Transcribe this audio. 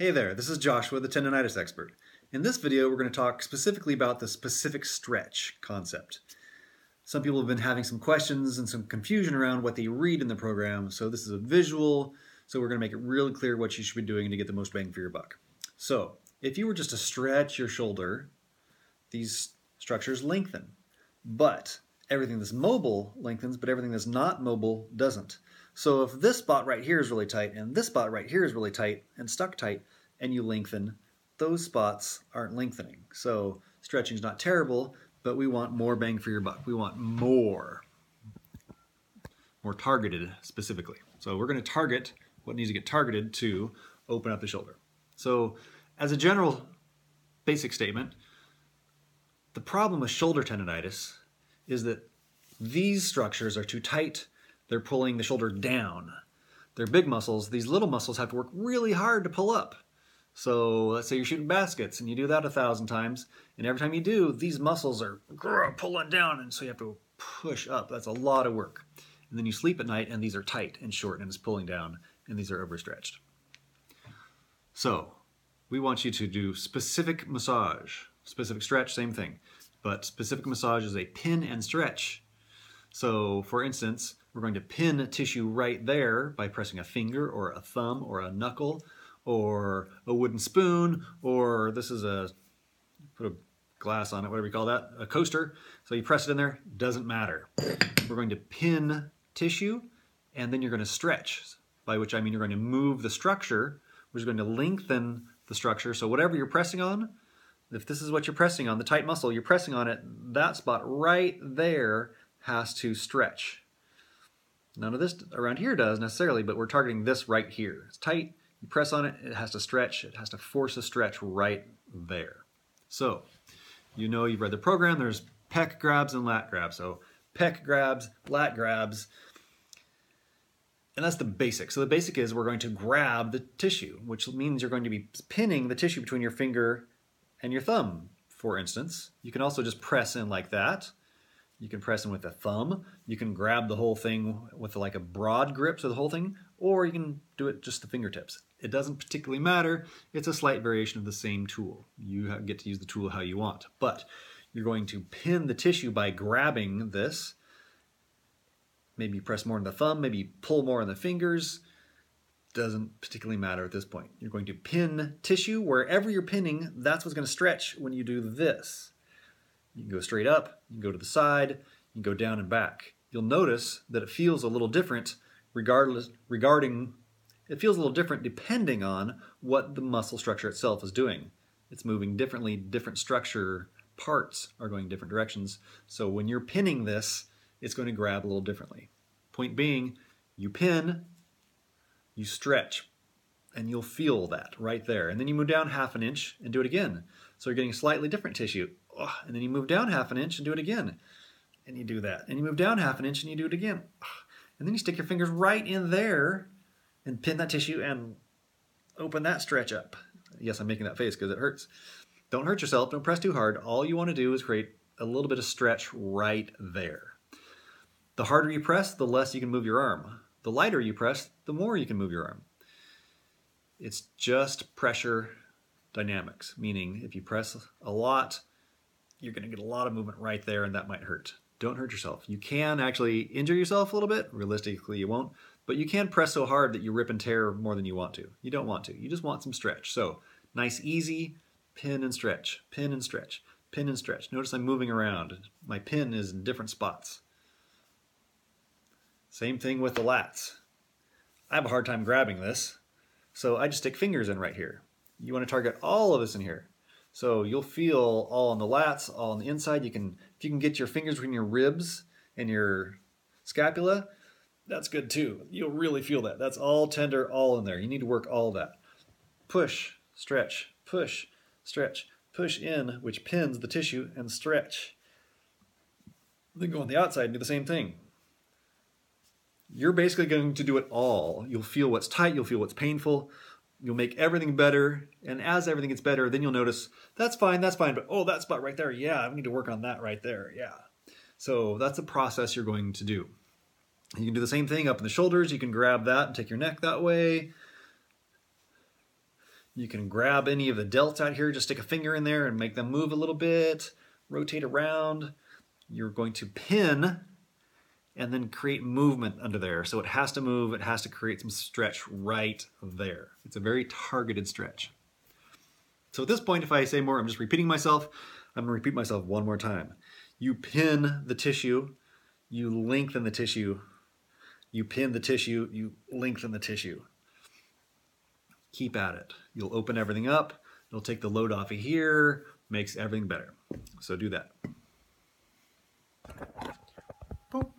Hey there, this is Joshua, the tendonitis expert. In this video, we're going to talk specifically about the specific stretch concept. Some people have been having some questions and some confusion around what they read in the program, so this is a visual, so we're going to make it really clear what you should be doing to get the most bang for your buck. So, if you were just to stretch your shoulder, these structures lengthen. But everything that's mobile lengthens, but everything that's not mobile doesn't. So if this spot right here is really tight and this spot right here is really tight and stuck tight and you lengthen, those spots aren't lengthening. So stretching is not terrible, but we want more bang for your buck. We want more targeted specifically. So we're going to target what needs to get targeted to open up the shoulder. So as a general basic statement, the problem with shoulder tendonitis is that these structures are too tight. They're pulling the shoulder down. They're big muscles. These little muscles have to work really hard to pull up. So let's say you're shooting baskets and you do that 1,000 times, and every time you do, these muscles are pulling down, and so you have to push up. That's a lot of work. And then you sleep at night and these are tight and short and it's pulling down and these are overstretched. So we want you to do specific massage. Specific stretch, same thing. But specific massage is a pin and stretch. So for instance, we're going to pin tissue right there by pressing a finger or a thumb or a knuckle or a wooden spoon, or this is put a glass on it, whatever you call that, a coaster. So you press it in there, doesn't matter. We're going to pin tissue and then you're going to stretch, by which I mean you're going to move the structure, which is going to lengthen the structure. So whatever you're pressing on, if this is what you're pressing on, the tight muscle, you're pressing on it, that spot right there has to stretch. None of this around here does necessarily, but we're targeting this right here. It's tight, you press on it, it has to stretch, it has to force a stretch right there. So, you know you've read the program, there's pec grabs and lat grabs. So, pec grabs, lat grabs, and that's the basic. So the basic is we're going to grab the tissue, which means you're going to be pinning the tissue between your finger and your thumb, for instance. You can also just press in like that. You can press in with a thumb. You can grab the whole thing with like a broad grip, so the whole thing, or you can do it just the fingertips. It doesn't particularly matter. It's a slight variation of the same tool. You get to use the tool how you want, but you're going to pin the tissue by grabbing this. Maybe you press more in the thumb, maybe you pull more in the fingers. Doesn't particularly matter at this point. You're going to pin tissue. Wherever you're pinning, that's what's going to stretch when you do this. You can go straight up, you can go to the side, you can go down and back. You'll notice that it feels a little different it feels a little different depending on what the muscle structure itself is doing. It's moving differently, different structure parts are going different directions. So when you're pinning this, it's going to grab a little differently. Point being, you pin, you stretch, and you'll feel that right there. And then you move down 1/2 inch and do it again. So you're getting slightly different tissue. And then you move down 1/2 inch and do it again. And you do that. And you move down 1/2 inch and you do it again. And then you stick your fingers right in there and pin that tissue and open that stretch up. Yes, I'm making that face because it hurts. Don't hurt yourself. Don't press too hard. All you want to do is create a little bit of stretch right there. The harder you press, the less you can move your arm. The lighter you press, the more you can move your arm. It's just pressure dynamics, meaning if you press a lot, you're going to get a lot of movement right there and that might hurt. Don't hurt yourself. You can actually injure yourself a little bit. Realistically, you won't. But you can press so hard that you rip and tear more than you want to. You don't want to. You just want some stretch. So nice, easy, pin and stretch, pin and stretch, pin and stretch. Notice I'm moving around. My pin is in different spots. Same thing with the lats. I have a hard time grabbing this, so I just stick fingers in right here. You want to target all of this in here. So you'll feel all on the lats, all on the inside. If you can get your fingers between your ribs and your scapula, that's good too. You'll really feel that. That's all tender, all in there. You need to work all that. Push, stretch, push, stretch, push in, which pins the tissue, and stretch. Then go on the outside and do the same thing. You're basically going to do it all. You'll feel what's tight, you'll feel what's painful, you'll make everything better, and as everything gets better, then you'll notice, that's fine, but oh, that spot right there, yeah, I need to work on that right there, yeah. So that's the process you're going to do. You can do the same thing up in the shoulders, you can grab that and take your neck that way. You can grab any of the delts out here, just stick a finger in there and make them move a little bit, rotate around. You're going to pin and then create movement under there. So it has to move, it has to create some stretch right there. It's a very targeted stretch. So at this point, if I say more, I'm just repeating myself. I'm gonna repeat myself one more time. You pin the tissue, you lengthen the tissue, you pin the tissue, you lengthen the tissue. Keep at it. You'll open everything up, it'll take the load off of here, makes everything better. So do that. Boom.